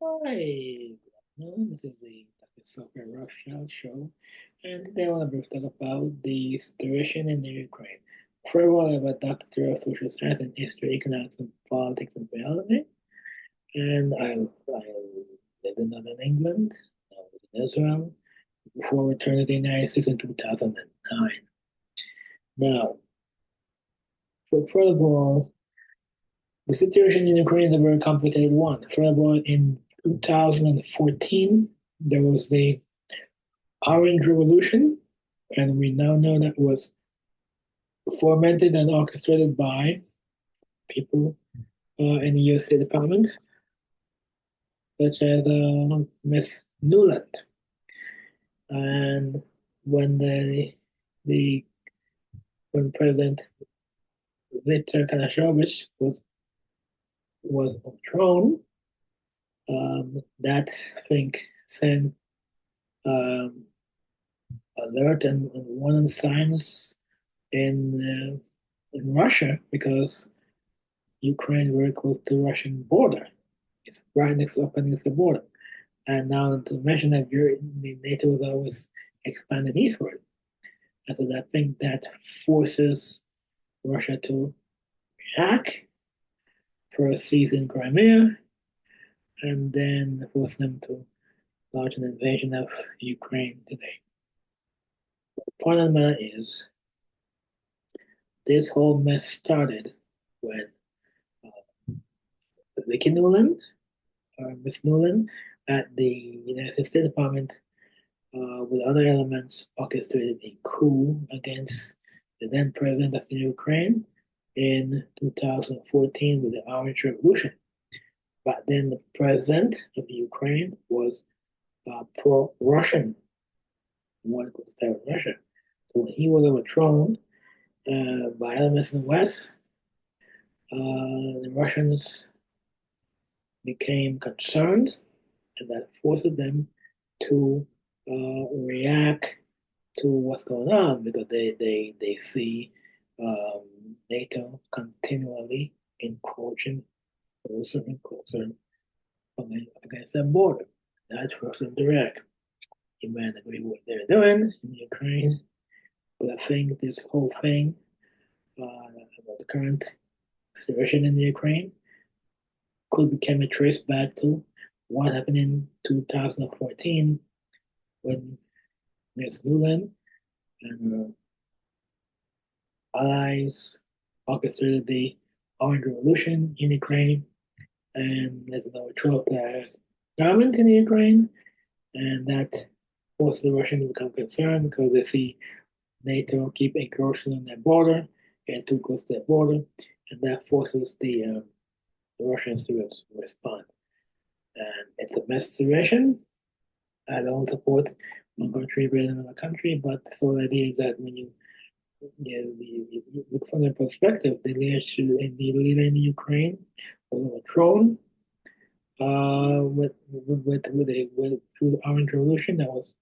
Hi, this is the Dr. Software Rothschild show, and today I want to briefly talk about the situation in the Ukraine. First of all, I'm a doctor of social science and history, economics, and politics and biology, and I lived in Northern England, I was in Israel, before returning to the United States in 2009. Now, first of all, the situation in Ukraine is a very complicated one. First of all, in 2014, there was the Orange Revolution, and we now know that was fomented and orchestrated by people in the U.S. State Department, such as Miss Nuland. And when the when President Viktor Kanashovich was overthrown, that I think sent um, alert and warning signs in Russia because Ukraine is very close to the Russian border. It's right next up against the border. And now to mention that NATO is always expanding eastward. And so I think that forces Russia to react, first seize in Crimea, and then force them to launch an invasion of Ukraine today. The point of the matter is, this whole mess started when Vicky Nuland, or Miss Nuland, at the United States Department with other elements orchestrated a coup against the then president of the Ukraine in 2014 with the Orange Revolution. But then the president of the Ukraine was pro-Russian, wanted to stay with Russia. So when he was overthrown by elements in the West, the Russians became concerned, and that forced them to react to what's going on because they see NATO continually encroaching closer and closer against their border. That's forced them to react. You might agree with what they're doing in Ukraine, but I think this whole thing about the current situation in the Ukraine could become a trace back to what happened in 2014 when Ms. Nuland and her allies orchestrated the Orange Revolution in Ukraine and led to the overthrow of the government in Ukraine. And that forced the Russians to become concerned because they see NATO keep encroaching on their border and too close to their border. And that forces the Russians to respond. And it's a mess situation. I don't support one country better than another country, but the whole idea is that when you look from their perspective, the leader in Ukraine was overthrown with through the Orange Revolution. That was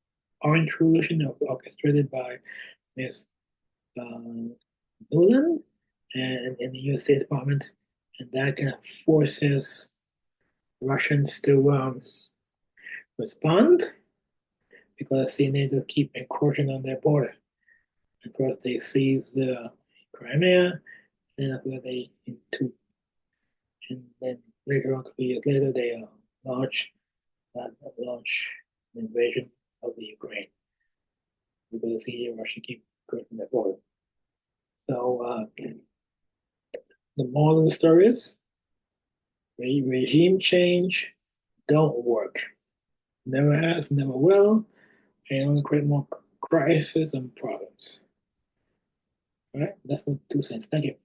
Orange Revolution that was orchestrated by Ms. Nuland and the U.S. State Department, and that kind of forces Russians to respond because they need to keep encroaching on their border. Of course, they seized Crimea, and after they into, and then later on, a couple years later, they launch an invasion of the Ukraine because the Russia keep encroaching their border. So the moral of the story is regime change don't work. Never has, never will, and only create more crisis and problems. All right, that's the 2 cents. Thank you.